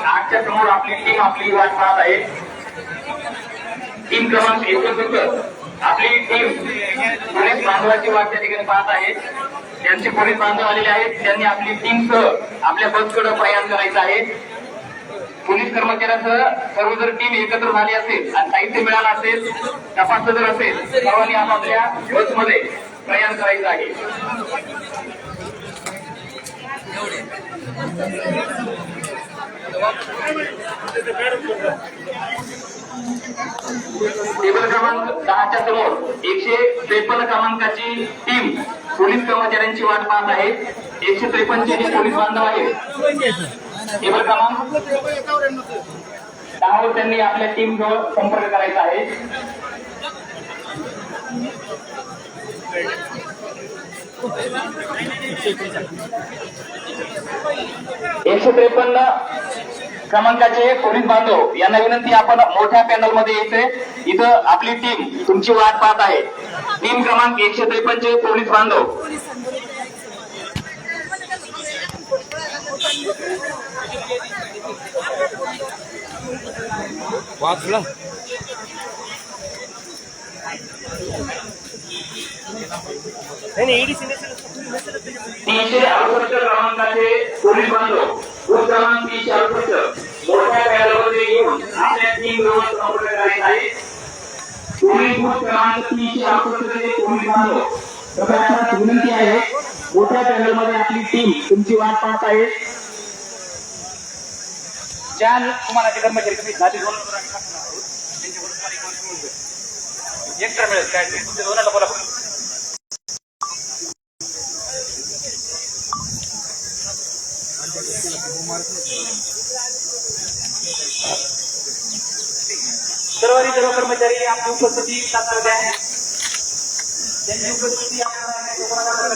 आठच्या समोर आपली टीम आपली वाट पाहत आहे. टीम क्रमांक 69 आपली टीम पोलीस बांधवाची वाट त्या ठिकाणी पाहत आहे. त्यांचे पोलीस बांधव आलेले आहेत. त्यांनी आपली टीम सह आपल्या बसकडे प्रयाण करायचा आहे. पोलीस कर्मचाऱ्यांसह सर्व जर टीम एकत्र झाली असेल आणि साहित्य मिळालं असेल, तपास जर असेल, सर्वांनी आपापल्या बसमध्ये प्रयाण करायचं आहे. टेबल क्रमांक 10च्या समोर 153 क्रमांकाची टीम पोलीस कर्मचाऱ्यांची वाट पाहत आहे. 153 चे पोलीस बांधव आहेत. टेबल क्रमांक 10 त्यांनी आपल्या टीम जवळ संपर्क करायचा आहे. एकशे 53 क्रमांकाचे पोलीस बांधव यांना विनंती, आपण मोठ्या पॅनल मध्ये यायचे. इथं आपली टीम तुमची वाट पाहत आहे. टीम क्रमांक 153 चे पोलीस बांधव वाचला. 368 क्रमांकाचे पोलीस बांधव बूथ क्रमांक 368 मोठ्या पॅनलमध्ये येऊन आपल्या टीम जवळ संपर्क करायचा आहे. पोलीस बूथ क्रमांक 368 चे पोलीस बांधव प्रशासनास विनंती आहे, मोठ्या पॅनलमध्ये आपली टीम तुमची वाट पाहत आहे. ज्या तुम्हाला ते कर्मचारी कमी जाती दोन एक्स्ट्रा मिळेल काय तुमच्या दोनाला बोला. सर्व कर्मचारी आपली उपस्थिती तात्काळ द्या. त्यांची उपस्थिती आपल्याला